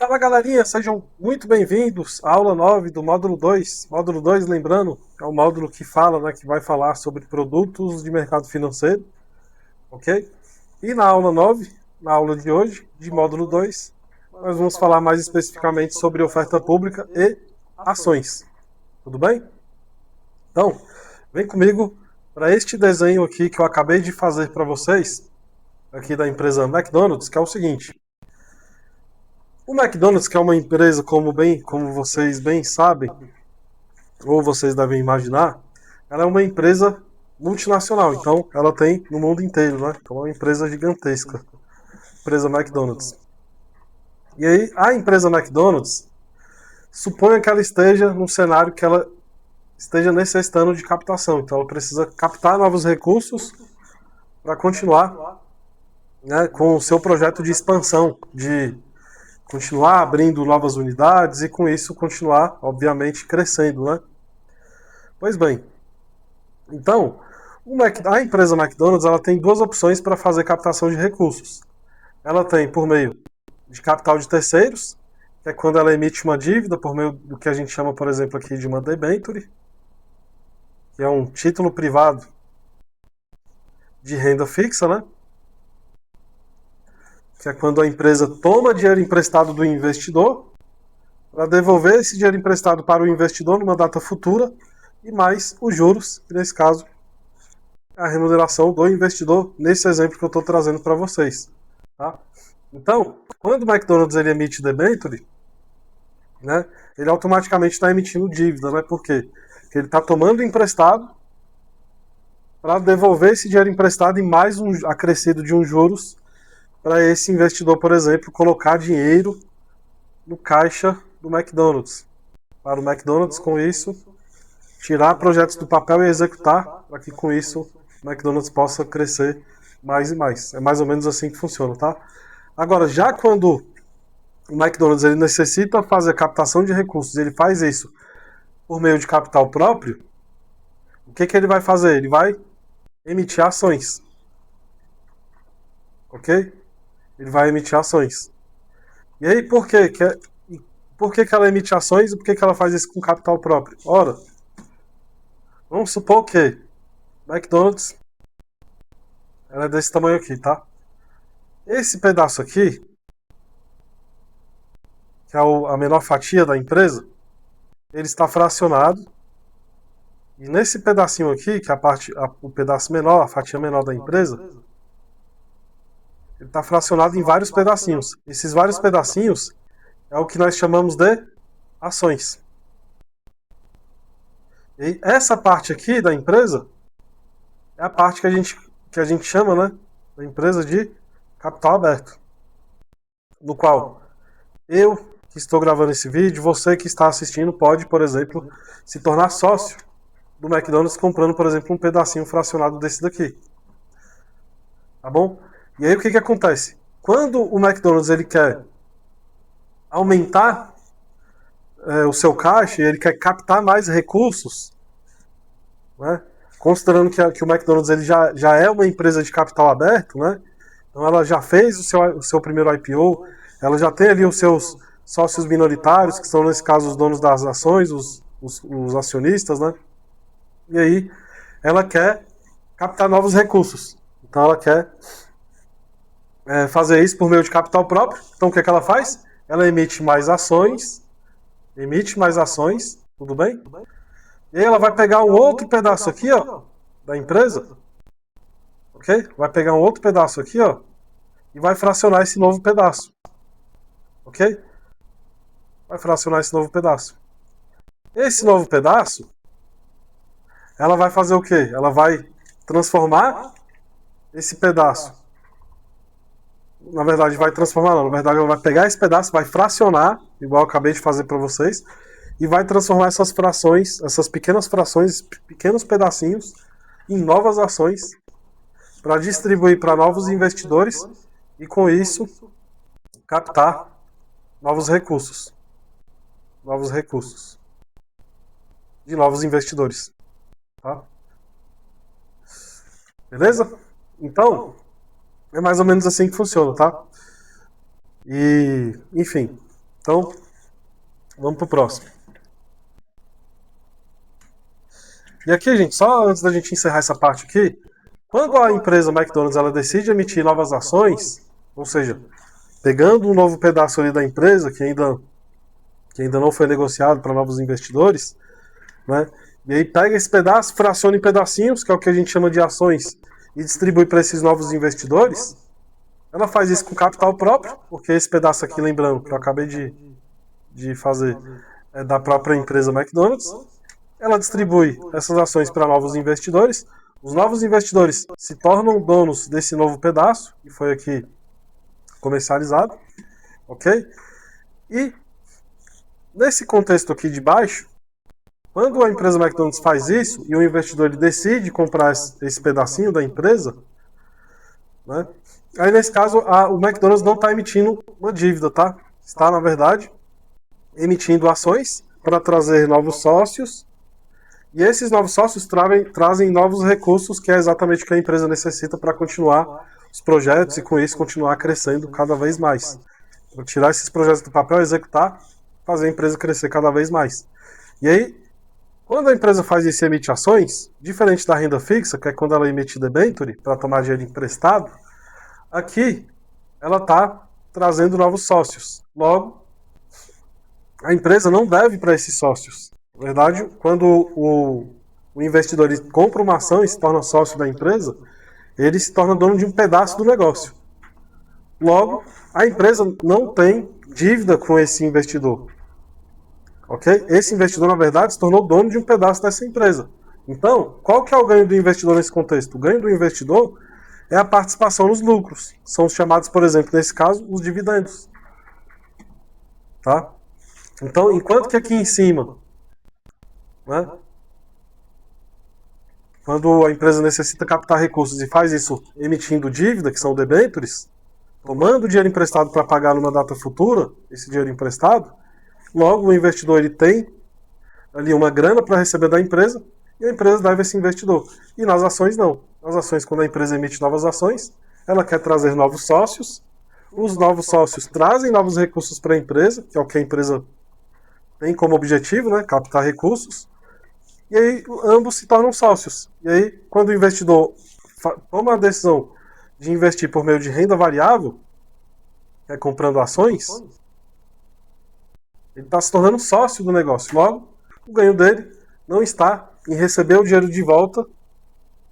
Fala galerinha, sejam muito bem-vindos à aula 9 do módulo 2. Módulo 2, lembrando, é o módulo que fala, que vai falar sobre produtos de mercado financeiro, ok? E na aula 9, na aula de hoje, de módulo 2, nós vamos falar mais especificamente sobre oferta pública e ações. Tudo bem? Então, vem comigo para este desenho aqui que eu acabei de fazer para vocês, aqui da empresa McDonald's, que é o seguinte. O McDonald's, que é uma empresa, como vocês bem sabem, ou vocês devem imaginar, ela é uma empresa multinacional, então ela tem no mundo inteiro, né? Então é uma empresa gigantesca, a empresa McDonald's. E aí, a empresa McDonald's, suponha que ela esteja num cenário que ela esteja necessitando de captação, então ela precisa captar novos recursos para continuar, né, com o seu projeto de expansão, de continuar abrindo novas unidades e com isso continuar, obviamente, crescendo, né? Pois bem, então, a empresa McDonald's ela tem duas opções para fazer captação de recursos. Ela tem por meio de capital de terceiros, que é quando ela emite uma dívida por meio do que a gente chama, por exemplo, aqui de uma debenture, que é um título privado de renda fixa, né? Que é quando a empresa toma dinheiro emprestado do investidor para devolver esse dinheiro emprestado para o investidor numa data futura e mais os juros, que nesse caso é a remuneração do investidor, nesse exemplo que eu estou trazendo para vocês. Tá? Então, quando o McDonald's ele emite debenture, né, ele automaticamente está emitindo dívida, né? Por quê? Porque ele está tomando emprestado para devolver esse dinheiro emprestado e mais um acrescido de uns juros para esse investidor, por exemplo, colocar dinheiro no caixa do McDonald's. Para o McDonald's, com isso, tirar projetos do papel e executar, para que com isso o McDonald's possa crescer mais e mais. É mais ou menos assim que funciona, tá? Agora, já quando o McDonald's ele necessita fazer captação de recursos, ele faz isso por meio de capital próprio, o que ele vai fazer? Ele vai emitir ações. Ok? Ele vai emitir ações. E aí, por que ela emite ações e por que ela faz isso com capital próprio? Ora, vamos supor que McDonald's ela é desse tamanho aqui, tá? Esse pedaço aqui, que é a menor fatia da empresa, ele está fracionado. E nesse pedacinho aqui, que é o pedaço menor, a fatia menor da empresa, ele está fracionado em vários pedacinhos. Esses vários pedacinhos é o que nós chamamos de ações. E essa parte aqui da empresa é a parte que a gente chama, né, da empresa de capital aberto. No qual eu, que estou gravando esse vídeo, você que está assistindo, pode, por exemplo, se tornar sócio do McDonald's comprando, por exemplo, um pedacinho fracionado desse daqui. Tá bom? E aí o que acontece? Quando o McDonald's ele quer aumentar o seu caixa, ele quer captar mais recursos, né? Considerando que o McDonald's ele já é uma empresa de capital aberto, né? Então ela já fez o seu primeiro IPO, ela já tem ali os seus sócios minoritários, que são nesse caso os donos das ações, os acionistas, né? E aí ela quer captar novos recursos. Então ela quer fazer isso por meio de capital próprio. Então o que ela faz? Ela emite mais ações, tudo bem? E aí ela vai pegar um outro pedaço aqui, ó, da empresa, ok? Vai pegar um outro pedaço aqui, ó, e vai fracionar esse novo pedaço, ok? Vai fracionar esse novo pedaço. Esse novo pedaço, ela vai fazer o quê? Ela vai transformar esse pedaço. Na verdade, vai transformar não. Na verdade, ela vai pegar esse pedaço, vai fracionar, igual eu acabei de fazer para vocês, e vai transformar essas frações, essas pequenas frações, pequenos pedacinhos, em novas ações para distribuir para novos investidores e com isso captar novos recursos de novos investidores, tá? Beleza? Então, é mais ou menos assim que funciona, tá? E, enfim, Então, vamos para o próximo. E aqui, gente, só antes da gente encerrar essa parte aqui, quando a empresa McDonald's ela decide emitir novas ações, ou seja, pegando um novo pedaço ali da empresa que ainda não foi negociado para novos investidores, né? E aí pega esse pedaço, fraciona em pedacinhos, que é o que a gente chama de ações, e distribui para esses novos investidores. Ela faz isso com capital próprio, porque esse pedaço aqui, lembrando, que eu acabei de fazer, é da própria empresa McDonald's. Ela distribui essas ações para novos investidores. Os novos investidores se tornam donos desse novo pedaço, que foi aqui comercializado, ok? E nesse contexto aqui de baixo, quando a empresa McDonald's faz isso e o investidor ele decide comprar esse pedacinho da empresa, né? Aí nesse caso o McDonald's não está emitindo uma dívida, tá? Está, na verdade, emitindo ações para trazer novos sócios. E esses novos sócios trazem novos recursos, que é exatamente o que a empresa necessita para continuar os projetos e com isso continuar crescendo cada vez mais. Para tirar esses projetos do papel, executar, fazer a empresa crescer cada vez mais. E aí, quando a empresa faz isso e emite ações, diferente da renda fixa, que é quando ela emite debenture para tomar dinheiro emprestado, aqui ela está trazendo novos sócios. Logo, a empresa não deve para esses sócios. Na verdade, quando o investidor compra uma ação e se torna sócio da empresa, ele se torna dono de um pedaço do negócio. Logo, a empresa não tem dívida com esse investidor. Ok? Esse investidor, na verdade, se tornou dono de um pedaço dessa empresa. Então, qual que é o ganho do investidor nesse contexto? O ganho do investidor é a participação nos lucros. São os chamados, por exemplo, nesse caso, os dividendos. Tá? Então, enquanto que aqui em cima, né, quando a empresa necessita captar recursos e faz isso emitindo dívida, que são debêntures, tomando dinheiro emprestado para pagar numa data futura, esse dinheiro emprestado, logo o investidor ele tem ali uma grana para receber da empresa e a empresa deve esse investidor. E nas ações não. Nas ações, quando a empresa emite novas ações, ela quer trazer novos sócios, os novos sócios trazem novos recursos para a empresa, que é o que a empresa tem como objetivo, né, captar recursos, e aí ambos se tornam sócios. E aí, quando o investidor toma a decisão de investir por meio de renda variável, que é comprando ações, ele está se tornando sócio do negócio. Logo, o ganho dele não está em receber o dinheiro de volta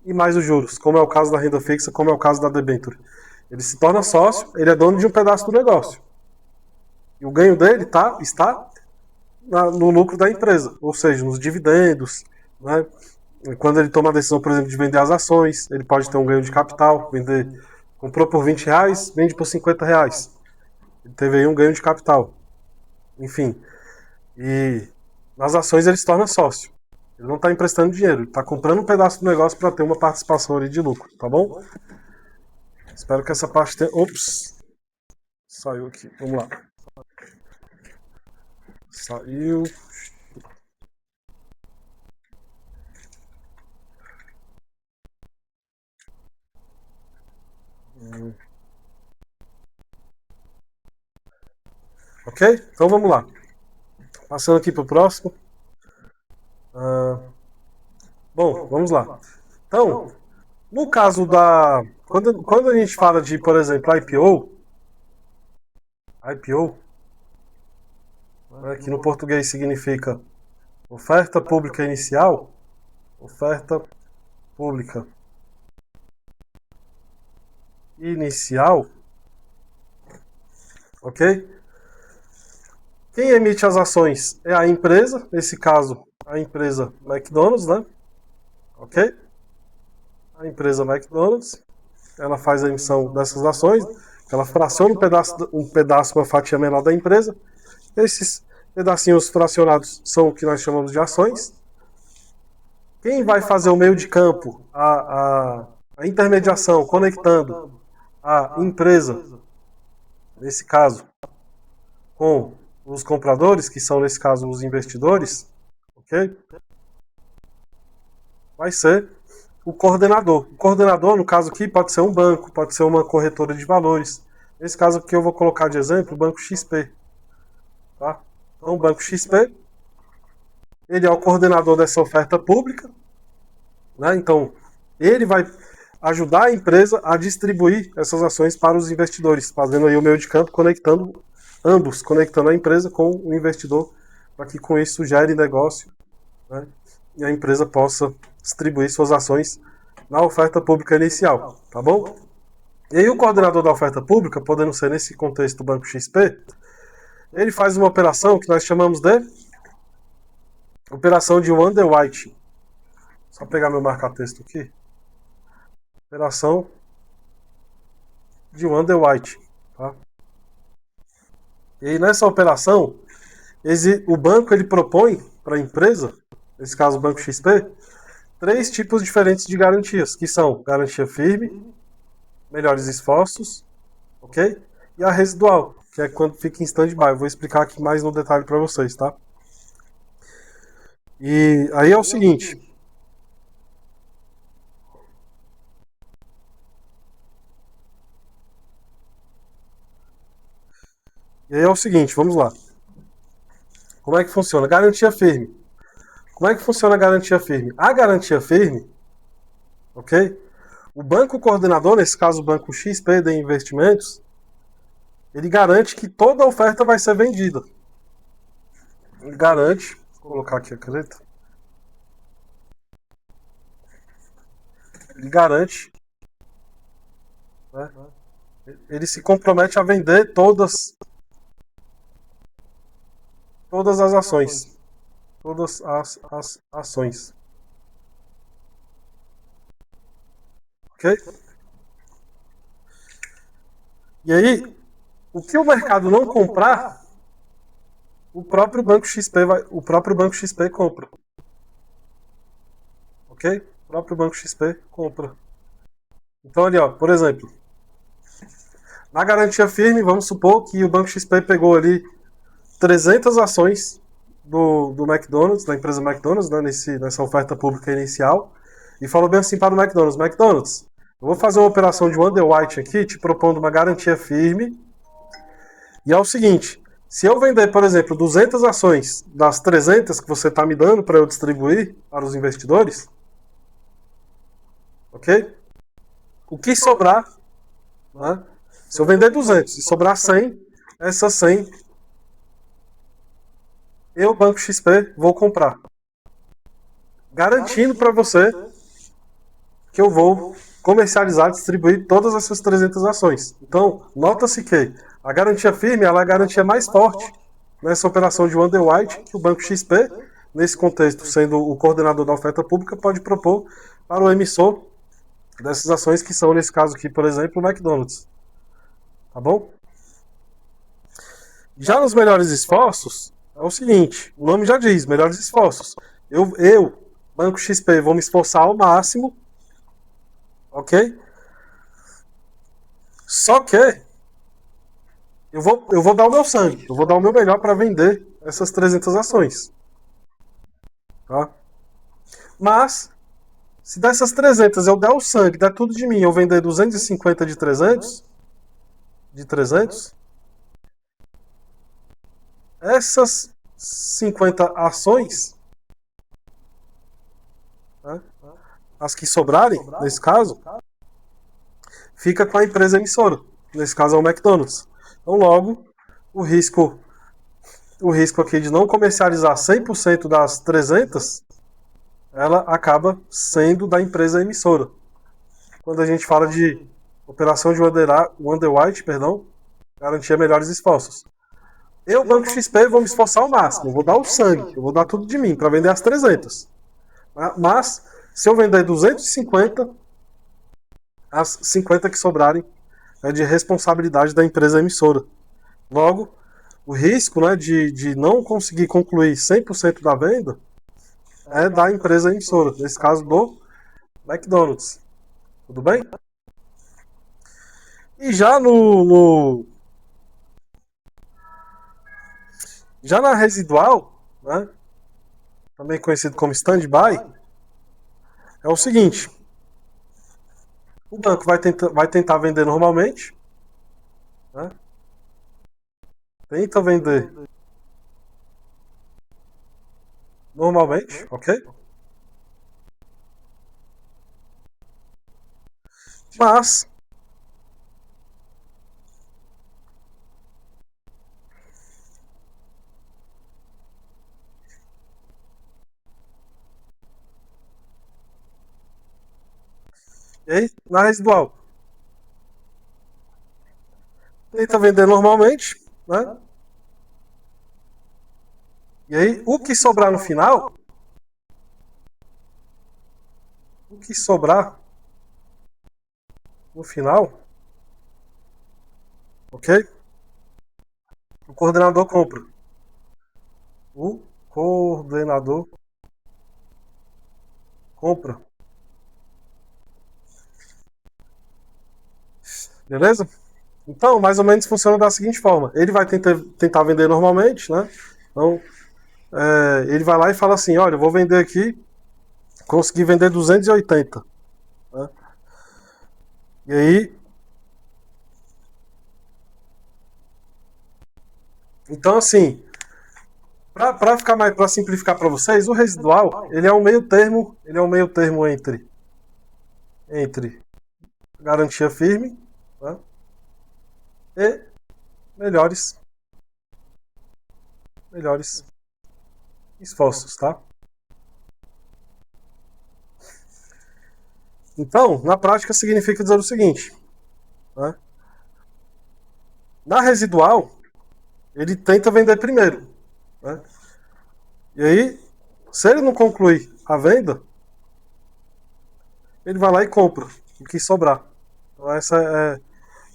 e mais os juros, como é o caso da renda fixa, como é o caso da debênture. Ele se torna sócio, ele é dono de um pedaço do negócio. E o ganho dele está no lucro da empresa, ou seja, nos dividendos, né? Quando ele toma a decisão, por exemplo, de vender as ações, ele pode ter um ganho de capital, comprou por R$20, vende por R$50. Ele teve aí um ganho de capital. Enfim, e nas ações ele se torna sócio. Ele não está emprestando dinheiro, ele está comprando um pedaço do negócio para ter uma participação ali de lucro, tá bom? Espero que essa parte tenha... Ops! Saiu aqui, vamos lá. Saiu. Ok? Então vamos lá. Passando aqui para o próximo. Bom, vamos lá. Então, no caso da... Quando a gente fala de, por exemplo, IPO, né, que no português significa oferta pública inicial, oferta pública inicial, ok? Quem emite as ações é a empresa, nesse caso, a empresa McDonald's, né? Ok? A empresa McDonald's, ela faz a emissão dessas ações, ela fraciona um pedaço, uma fatia menor da empresa. Esses pedacinhos fracionados são o que nós chamamos de ações. Quem vai fazer o meio de campo, a intermediação, conectando a empresa, nesse caso, com os compradores, que são, nesse caso, os investidores, ok? Vai ser o coordenador. O coordenador, no caso aqui, pode ser um banco, pode ser uma corretora de valores. Nesse caso aqui eu vou colocar de exemplo o Banco XP. Tá? Então, o Banco XP, ele é o coordenador dessa oferta pública, né? Então, ele vai ajudar a empresa a distribuir essas ações para os investidores, fazendo aí o meio de campo, conectando ambos, conectando a empresa com o investidor, para que com isso gere negócio, né? E a empresa possa distribuir suas ações na oferta pública inicial, tá bom? E aí o coordenador da oferta pública, podendo ser nesse contexto do Banco XP, ele faz uma operação que nós chamamos de operação de underwriting. Só pegar meu marca-texto aqui. Operação de underwriting. Tá? E aí nessa operação, o banco ele propõe para a empresa, nesse caso o Banco XP, 3 tipos diferentes de garantias, que são garantia firme, melhores esforços, ok? E a residual, que é quando fica em stand-by. Eu vou explicar aqui mais no detalhe para vocês, tá? E aí é o seguinte. Vamos lá. Como é que funciona? Garantia firme. Como é que funciona a garantia firme? A garantia firme, ok? O banco coordenador, nesse caso o Banco XP de Investimentos, ele garante que toda a oferta vai ser vendida. Ele garante, vou colocar aqui a caneta. Ele garante, né? Ele se compromete a vender todas as ações. Todas as ações. Ok? E aí, o que o mercado não comprar, o próprio Banco XP compra. Ok? O próprio Banco XP compra. Então ali, ó, por exemplo, na garantia firme, vamos supor que o Banco XP pegou ali 300 ações do McDonald's, da empresa McDonald's, né, nessa oferta pública inicial, e falou bem assim para o McDonald's, eu vou fazer uma operação de underwriting aqui, te propondo uma garantia firme, e é o seguinte, se eu vender, por exemplo, 200 ações das 300 que você está me dando para eu distribuir para os investidores, ok? O que sobrar, né, se eu vender 200 e sobrar 100, essas 100 eu, Banco XP, vou comprar. Garantindo para você que eu vou comercializar, distribuir todas essas 300 ações. Então, nota-se que a garantia firme ela é a garantia mais forte nessa operação de underwriting que o Banco XP, nesse contexto, sendo o coordenador da oferta pública, pode propor para o emissor dessas ações que são, nesse caso aqui, por exemplo, o McDonald's. Tá bom? Já nos melhores esforços, é o seguinte, o nome já diz, melhores esforços. Eu Banco XP, vou me esforçar ao máximo, ok? Só que eu vou dar o meu sangue, eu vou dar o meu melhor para vender essas 300 ações. Tá? Mas, se dessas 300 eu der o sangue, der tudo de mim, eu vender 250 de 300, essas 50 ações, né, as que sobrarem, nesse caso, fica com a empresa emissora. Nesse caso é o McDonald's. Então, logo, o risco aqui de não comercializar 100% das 300, ela acaba sendo da empresa emissora. Quando a gente fala de operação de underwrite, garantia melhores esforços. Eu, Banco XP, vou me esforçar ao máximo, eu vou dar o sangue, eu vou dar tudo de mim para vender as 300. Mas, se eu vender 250, as 50 que sobrarem é de responsabilidade da empresa emissora. Logo, o risco, né, de não conseguir concluir 100% da venda é da empresa emissora, nesse caso do McDonald's. Tudo bem? E já na residual, né, também conhecido como stand-by, é o seguinte, o banco vai tentar vender normalmente, né, tenta vender normalmente, ok? Mas e aí, na residual, tenta vender normalmente, né? E aí, o que sobrar no final, o que sobrar no final, ok? O coordenador compra. O coordenador compra. Beleza? Então, mais ou menos funciona da seguinte forma: ele vai tentar vender normalmente, né? Então, ele vai lá e fala assim: olha, eu vou vender aqui, consegui vender 280. Né? E aí, então assim, para ficar mais, para simplificar para vocês, o residual ele é um meio termo, entre garantia firme, né? E melhores melhores esforços, tá? Então, na prática significa dizer o seguinte, né? Na residual, ele tenta vender primeiro, né? E aí, se ele não concluir a venda, ele vai lá e compra o que sobrar. Então essa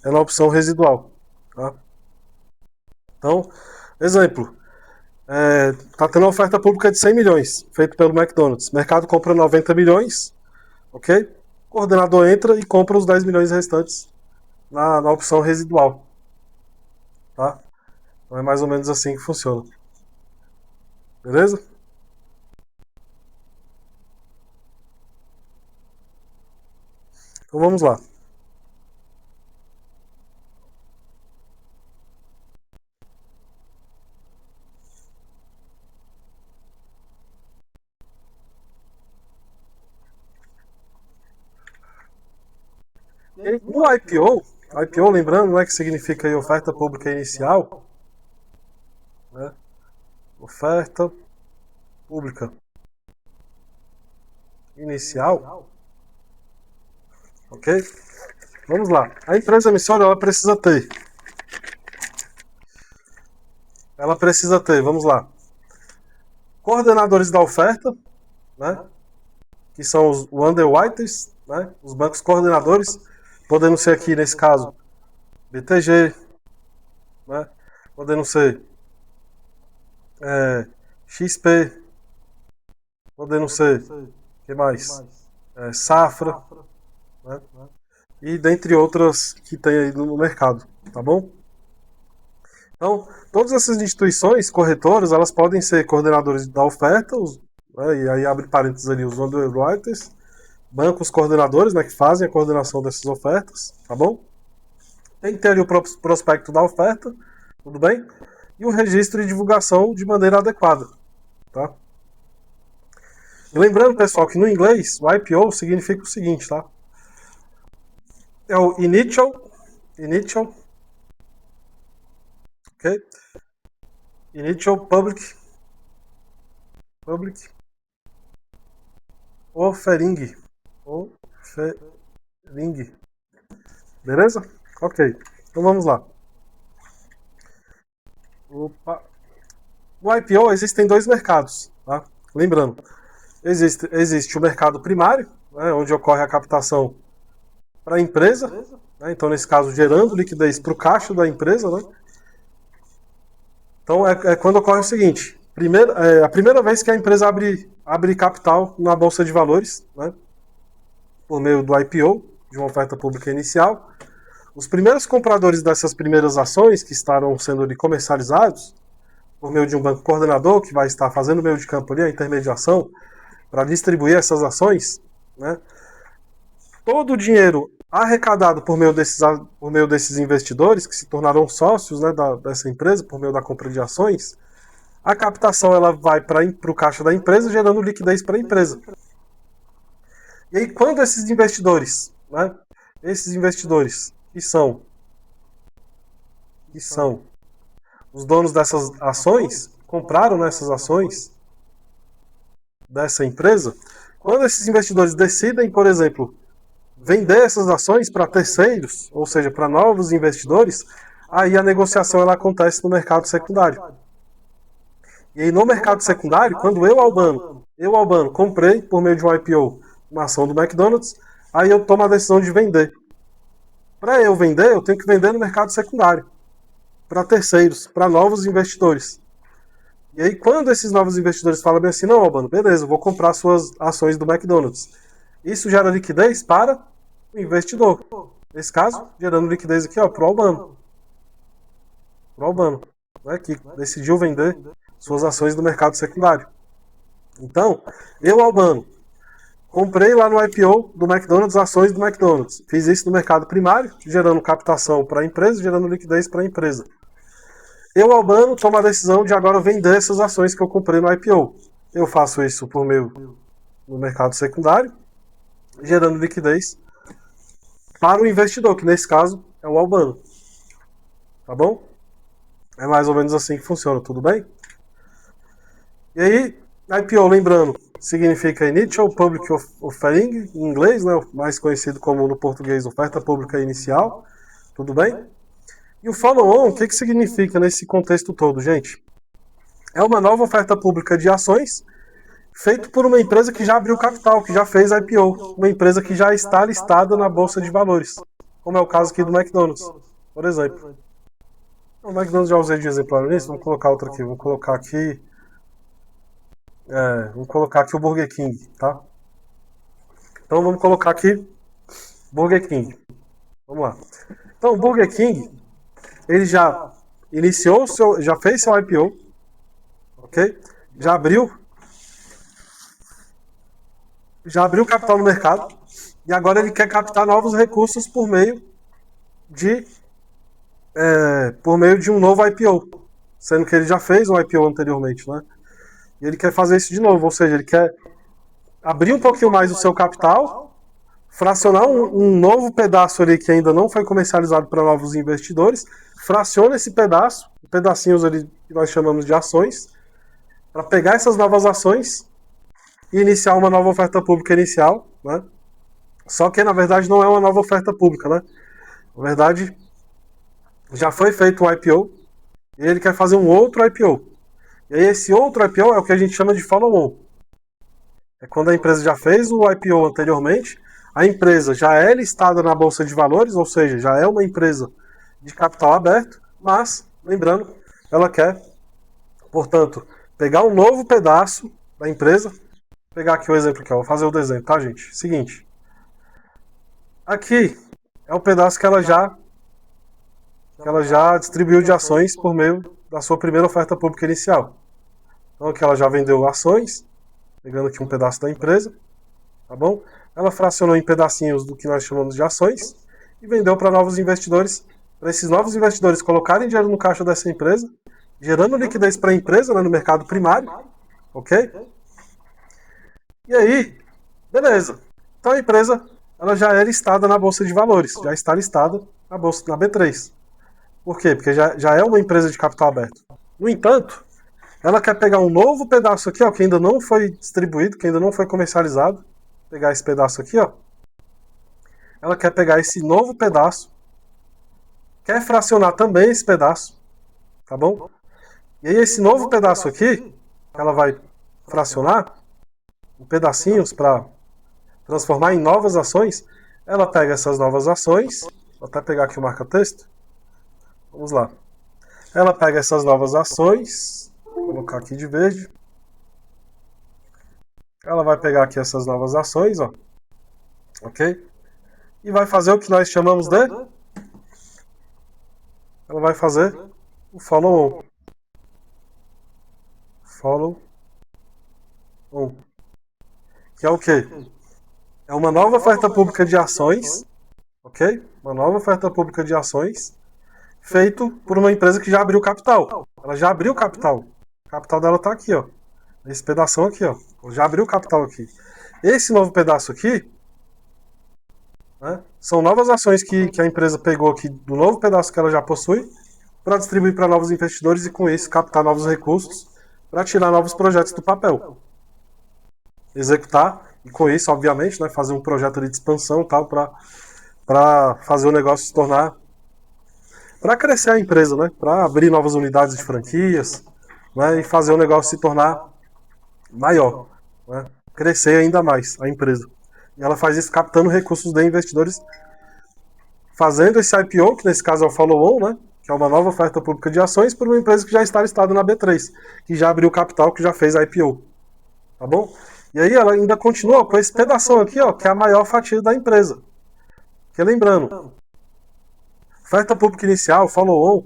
é na opção residual, tá? Então, exemplo, tá tendo uma oferta pública de 100 milhões, feito pelo McDonald's. O mercado compra 90 milhões, ok? O coordenador entra e compra os 10 milhões restantes na opção residual, tá? Então é mais ou menos assim que funciona. Beleza? Então vamos lá. E no IPO, lembrando, né, que significa aí oferta pública inicial, né? Oferta pública inicial, ok? Vamos lá. A empresa emissora ela precisa ter, vamos lá, coordenadores da oferta, né? Que são os underwriters, né? Os bancos coordenadores, podendo ser aqui nesse caso BTG, né? Podendo ser XP, podendo ser, o que mais? Safra, né? E dentre outras que tem aí no mercado, tá bom? Então, todas essas instituições corretoras, elas podem ser coordenadores da oferta, né, e aí abre parênteses ali os underwriters, bancos coordenadores, né, que fazem a coordenação dessas ofertas, tá bom? Tem que ter ali o prospecto da oferta, tudo bem? E o registro e divulgação de maneira adequada, tá? E lembrando, pessoal, que no inglês, o IPO significa o seguinte, tá? É o initial, ok? Initial public offering, offering, beleza? Ok, então vamos lá. Opa. No IPO existem dois mercados, tá? Lembrando, existe o mercado primário, né, onde ocorre a captação para a empresa, né, então nesse caso gerando liquidez para o caixa da empresa, né? Então é quando ocorre o seguinte: a primeira vez que a empresa abre capital na bolsa de valores, né, por meio do IPO, de uma oferta pública inicial, os primeiros compradores dessas primeiras ações que estarão sendo ali comercializados por meio de um banco coordenador que vai estar fazendo o meio de campo ali, a intermediação, para distribuir essas ações, né? Todo o dinheiro arrecadado por meio desses investidores, que se tornarão sócios, né, dessa empresa, por meio da compra de ações, A captação ela vai para o caixa da empresa, gerando liquidez para a empresa. E aí, quando esses investidores, né, que são os donos dessas ações, compraram nessas ações dessa empresa, quando esses investidores decidem, por exemplo, vender essas ações para terceiros, ou seja, para novos investidores, aí a negociação ela acontece no mercado secundário. E aí no mercado secundário, quando eu, Albano, comprei por meio de um IPO uma ação do McDonald's, aí eu tomo a decisão de vender. Para eu vender, eu tenho que vender no mercado secundário, para terceiros, para novos investidores. E aí quando esses novos investidores falam bem assim, não, Albano, beleza, eu vou comprar suas ações do McDonald's. Isso gera liquidez para o investidor. Nesse caso, gerando liquidez aqui, ó, para o Albano. Para o Albano, né, que decidiu vender suas ações do mercado secundário. Então, eu, Albano, comprei lá no IPO do McDonald's ações do McDonald's. Fiz isso no mercado primário, gerando captação para a empresa, gerando liquidez para a empresa. Eu, Albano, tomo a decisão de agora vender essas ações que eu comprei no IPO. Eu faço isso por meio no mercado secundário, gerando liquidez para o investidor, que nesse caso é o Albano. Tá bom? É mais ou menos assim que funciona, tudo bem? E aí, IPO, lembrando, significa Initial Public Offering, em inglês, né, mais conhecido como no português oferta pública inicial, tudo bem? E o follow-on, o que significa nesse contexto todo, gente? É uma nova oferta pública de ações feito por uma empresa que já abriu capital, que já fez IPO, uma empresa que já está listada na Bolsa de Valores, como é o caso aqui do McDonald's, por exemplo. O McDonald's já usei de exemplar nisso, vamos colocar outro aqui, vamos colocar aqui o Burger King, tá? Então vamos colocar aqui Burger King. Vamos lá. Então o Burger King, ele já iniciou já fez seu IPO, ok? Já abriu capital no mercado e agora ele quer captar novos recursos por meio de um novo IPO, sendo que ele já fez um IPO anteriormente, né? E ele quer fazer isso de novo, ou seja, ele quer abrir um pouquinho mais o seu capital, fracionar um novo pedaço ali que ainda não foi comercializado para novos investidores, fraciona esse pedaço, pedacinhos ali que nós chamamos de ações, para pegar essas novas ações e iniciar uma nova oferta pública inicial, né? Só que na verdade não é uma nova oferta pública, né? Na verdade, já foi feito um IPO e ele quer fazer um outro IPO. E aí esse outro IPO é o que a gente chama de follow-on. É quando a empresa já fez o IPO anteriormente, a empresa já é listada na Bolsa de Valores, ou seja, já é uma empresa de capital aberto, mas, lembrando, ela quer, portanto, pegar um novo pedaço da empresa. Vou pegar aqui o exemplo aqui, ó, vou fazer o desenho, tá, gente? Seguinte. Aqui é o pedaço que ela já distribuiu de ações por meio da sua primeira oferta pública inicial. Então aqui ela já vendeu ações, pegando aqui um pedaço da empresa, tá bom? Ela fracionou em pedacinhos do que nós chamamos de ações e vendeu para novos investidores, para esses novos investidores colocarem dinheiro no caixa dessa empresa, gerando liquidez para a empresa, né, no mercado primário, ok? E aí, beleza. Então a empresa ela já é listada na Bolsa de Valores, já está listada na Bolsa, na B3. Por quê? Porque já é uma empresa de capital aberto. No entanto, ela quer pegar um novo pedaço aqui, ó, que ainda não foi distribuído, que ainda não foi comercializado. Vou pegar esse pedaço aqui, ó. Ela quer pegar esse novo pedaço, quer fracionar também esse pedaço, tá bom? E aí esse novo pedaço aqui, ela vai fracionar em pedacinhos para transformar em novas ações. Ela pega essas novas ações, vou até pegar aqui o marca-texto. Vamos lá. Ela pega essas novas ações, vou colocar aqui de verde. Ela vai pegar aqui essas novas ações, ó, ok? E vai fazer o que nós chamamos de... Ela vai fazer o follow-on. Follow-on. Que é o quê? É uma nova oferta pública de ações, ok? Uma nova oferta pública de ações feito por uma empresa que já abriu capital. Ela já abriu capital capital dela está aqui, ó. Esse pedação aqui, ó. Eu já abri o capital aqui. Esse novo pedaço aqui, né, são novas ações que a empresa pegou aqui do novo pedaço que ela já possui para distribuir para novos investidores e com isso captar novos recursos para tirar novos projetos do papel. Executar e com isso, obviamente, né, fazer um projeto de expansão e tal para fazer o negócio se tornar, para crescer a empresa, né, para abrir novas unidades de franquias, né, e fazer o negócio se tornar maior, né, crescer ainda mais a empresa. E ela faz isso captando recursos de investidores, fazendo esse IPO, que nesse caso é o follow-on, né, que é uma nova oferta pública de ações por uma empresa que já está listada na B3, que já abriu capital, que já fez a IPO. Tá bom? E aí ela ainda continua com esse pedação aqui, ó, que é a maior fatia da empresa. Porque lembrando, oferta pública inicial, follow-on,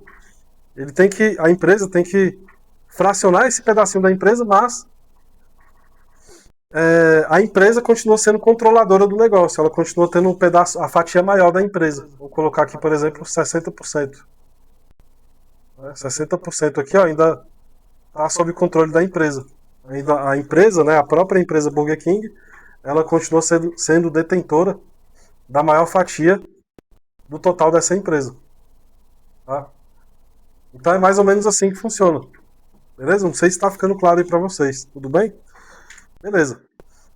a empresa tem que fracionar esse pedacinho da empresa, mas a empresa continua sendo controladora do negócio, ela continua tendo um pedaço, a fatia maior da empresa. Vou colocar aqui, por exemplo, 60%. 60% aqui, ó, ainda está sob controle da empresa. Ainda a empresa, né, a própria empresa Burger King, ela continua sendo detentora da maior fatia do total dessa empresa. Tá? Então é mais ou menos assim que funciona. Beleza? Não sei se está ficando claro aí para vocês. Tudo bem? Beleza.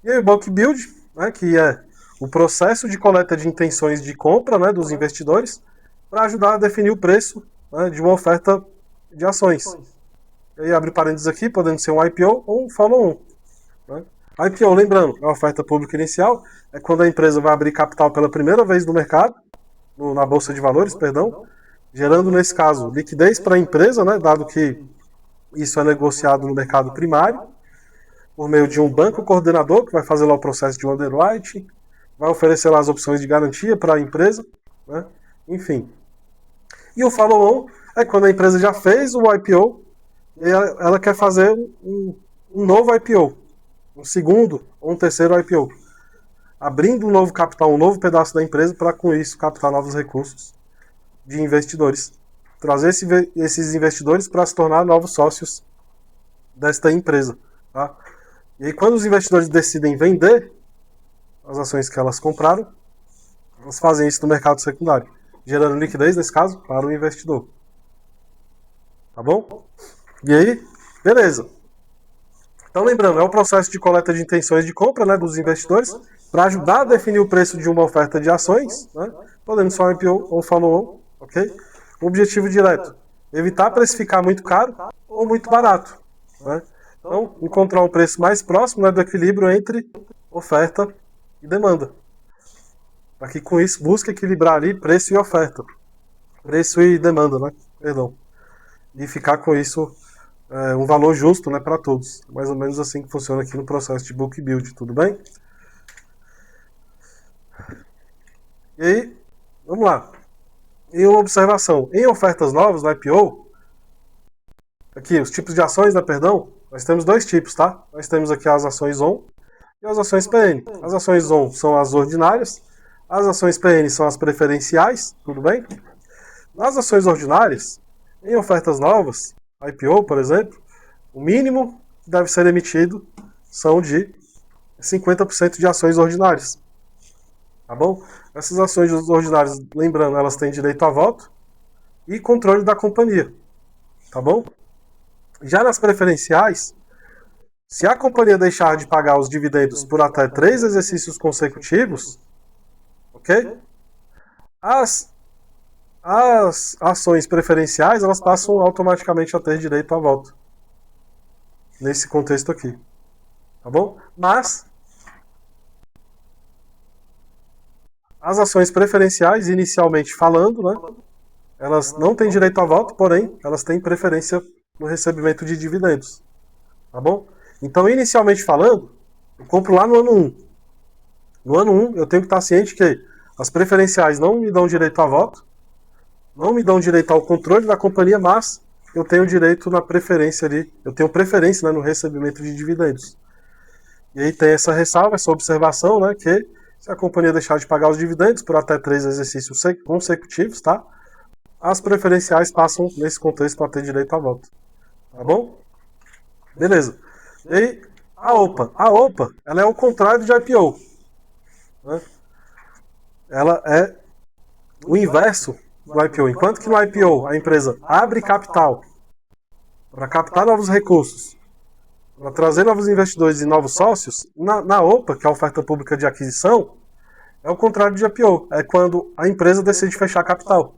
E aí o bulk build, né, que é o processo de coleta de intenções de compra, né, dos investidores para ajudar a definir o preço, né, de uma oferta de ações. E aí abre parênteses aqui, podendo ser um IPO ou um follow-on. Né? IPO, lembrando, é a oferta pública inicial, é quando a empresa vai abrir capital pela primeira vez no mercado, na Bolsa de Valores, perdão, gerando, nesse caso, liquidez para a empresa, né, dado que isso é negociado no mercado primário, por meio de um banco coordenador, que vai fazer lá o processo de underwriting, vai oferecer lá as opções de garantia para a empresa, né, enfim. E o follow-on é quando a empresa já fez o IPO e ela quer fazer um novo IPO, um segundo ou um terceiro IPO, abrindo um novo capital, um novo pedaço da empresa para com isso captar novos recursos de investidores, trazer esses investidores para se tornar novos sócios desta empresa. Tá? E aí quando os investidores decidem vender as ações que elas compraram, elas fazem isso no mercado secundário, gerando liquidez, nesse caso, para o investidor. Tá bom? E aí, beleza. Então lembrando, é o processo de coleta de intenções de compra, né, dos investidores para ajudar a definir o preço de uma oferta de ações, né, podendo ser um IPO ou follow-on, ok? O objetivo direto, evitar precificar muito caro ou muito barato. Né? Então, encontrar um preço mais próximo, né, do equilíbrio entre oferta e demanda. Para que com isso busque equilibrar ali preço e oferta. Preço e demanda, né? Perdão. E ficar com isso um valor justo, né, para todos. Mais ou menos assim que funciona aqui no processo de book build, tudo bem? E aí, vamos lá. E uma observação. Em ofertas novas, no IPO, aqui, os tipos de ações, né, perdão, nós temos dois tipos, tá? Nós temos aqui as ações ON e as ações PN. As ações ON são as ordinárias, as ações PN são as preferenciais, tudo bem? Nas ações ordinárias, em ofertas novas, IPO, por exemplo, o mínimo que deve ser emitido são de 50% de ações ordinárias. Tá bom? Essas ações ordinárias, lembrando, elas têm direito a voto e controle da companhia. Tá bom? Já nas preferenciais, se a companhia deixar de pagar os dividendos por até 3 exercícios consecutivos, ok? As ações preferenciais, elas passam automaticamente a ter direito a voto. Nesse contexto aqui. Tá bom? Mas as ações preferenciais, inicialmente falando, né, elas não têm direito a voto, porém, elas têm preferência no recebimento de dividendos. Tá bom? Então, inicialmente falando, eu compro lá no ano 1. No ano 1, eu tenho que estar ciente que as preferenciais não me dão direito a voto, não me dão direito ao controle da companhia, mas eu tenho direito na preferência ali, eu tenho preferência, né, no recebimento de dividendos. E aí tem essa ressalva, essa observação, né, que se a companhia deixar de pagar os dividendos por até 3 exercícios consecutivos, tá? As preferenciais passam, nesse contexto, a ter direito a voto. Tá bom? Beleza. E aí, a OPA, ela é o contrário de IPO. Né? Ela é o inverso do IPO. Enquanto que no IPO a empresa abre capital para captar novos recursos, para trazer novos investidores e novos sócios, na OPA, que é a oferta pública de aquisição, é o contrário de IPO. É quando a empresa decide fechar capital.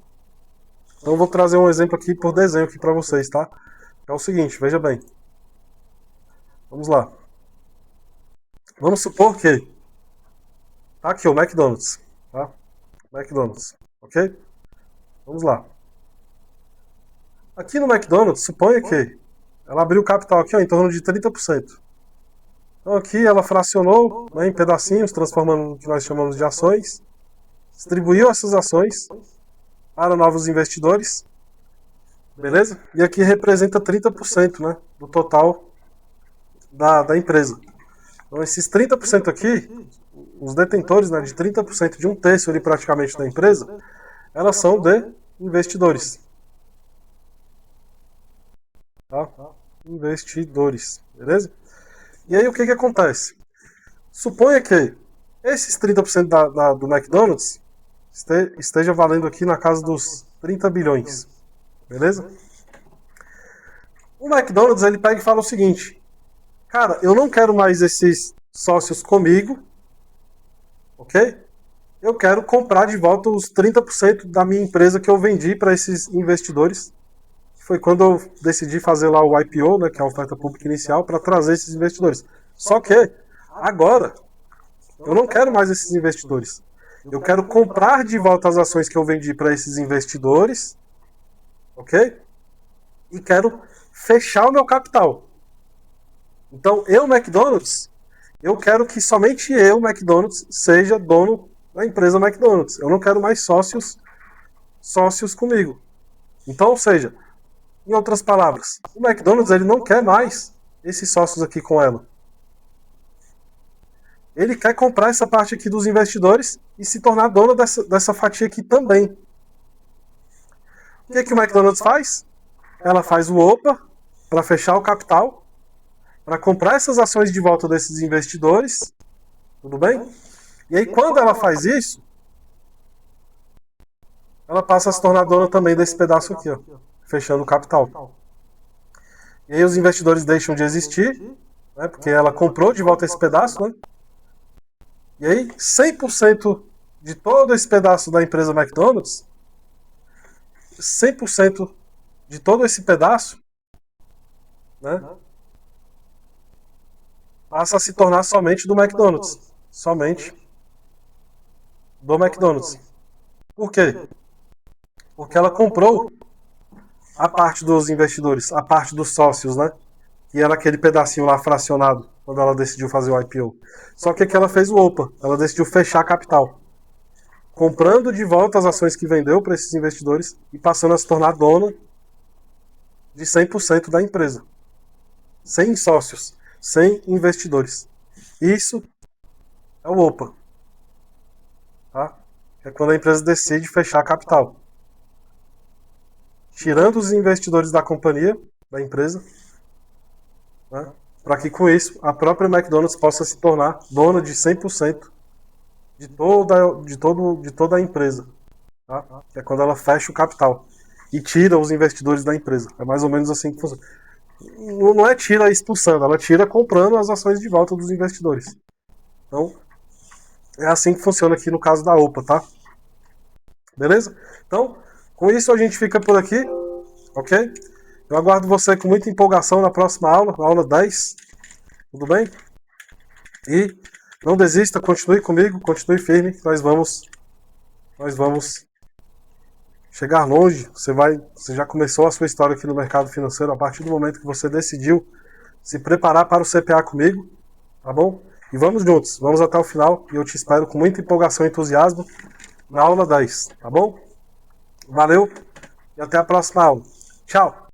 Então eu vou trazer um exemplo aqui por desenho aqui para vocês, tá? É o seguinte, veja bem. Vamos lá. Vamos supor que tá aqui o McDonald's, tá? McDonald's, ok? Vamos lá. Aqui no McDonald's, suponha que ela abriu o capital aqui ó, em torno de 30%. Então aqui ela fracionou, né, em pedacinhos, transformando no que nós chamamos de ações, distribuiu essas ações para novos investidores, beleza? E aqui representa 30%, né, do total da empresa. Então esses 30% aqui, os detentores, né, de 30% de um terço ali praticamente da empresa, elas são de investidores. Tá? Investidores, beleza? E aí o que acontece? Suponha que esses 30% do McDonald's esteja valendo aqui na casa dos 30 bilhões, beleza? O McDonald's ele pega e fala o seguinte: cara, eu não quero mais esses sócios comigo, ok? Eu quero comprar de volta os 30% da minha empresa que eu vendi para esses investidores. Foi quando eu decidi fazer lá o IPO, né, que é a oferta pública inicial, para trazer esses investidores. Só que, agora, eu não quero mais esses investidores. Eu quero comprar de volta as ações que eu vendi para esses investidores, ok? E quero fechar o meu capital. Então, eu, McDonald's, eu quero que somente eu, McDonald's, seja dono da empresa McDonald's. Eu não quero mais sócios comigo. Então, ou seja, em outras palavras, o McDonald's ele não quer mais esses sócios aqui com ela. Ele quer comprar essa parte aqui dos investidores e se tornar dona dessa fatia aqui também. O que o McDonald's faz? Ela faz o OPA para fechar o capital, para comprar essas ações de volta desses investidores. Tudo bem? E aí, quando ela faz isso, ela passa a se tornar dona também desse pedaço aqui, ó, fechando o capital. E aí os investidores deixam de existir, né, porque ela comprou de volta esse pedaço, né? E aí 100% de todo esse pedaço da empresa McDonald's, 100% de todo esse pedaço, né, passa a se tornar somente do McDonald's. Somente do McDonald's. Por quê? Porque ela comprou a parte dos investidores, a parte dos sócios, né? Que era aquele pedacinho lá fracionado quando ela decidiu fazer o IPO. Só que aqui ela fez o OPA, ela decidiu fechar a capital, comprando de volta as ações que vendeu para esses investidores e passando a se tornar dona de 100% da empresa. Sem sócios, sem investidores. Isso é o OPA. Tá? É quando a empresa decide fechar a capital. Tirando os investidores da companhia, da empresa, né, para que com isso a própria McDonald's possa se tornar dona de 100% de toda a empresa. Tá? Que é quando ela fecha o capital e tira os investidores da empresa. É mais ou menos assim que funciona. Não é tira expulsando, ela tira comprando as ações de volta dos investidores. Então, é assim que funciona aqui no caso da OPA, tá? Beleza? Então, com isso a gente fica por aqui, ok? Eu aguardo você com muita empolgação na próxima aula, na aula 10. Tudo bem? E não desista, continue comigo, continue firme, nós vamos chegar longe. Você já começou a sua história aqui no mercado financeiro a partir do momento que você decidiu se preparar para o CPA comigo, tá bom? E vamos juntos, vamos até o final e eu te espero com muita empolgação e entusiasmo na aula 10, tá bom? Valeu e até a próxima aula. Tchau!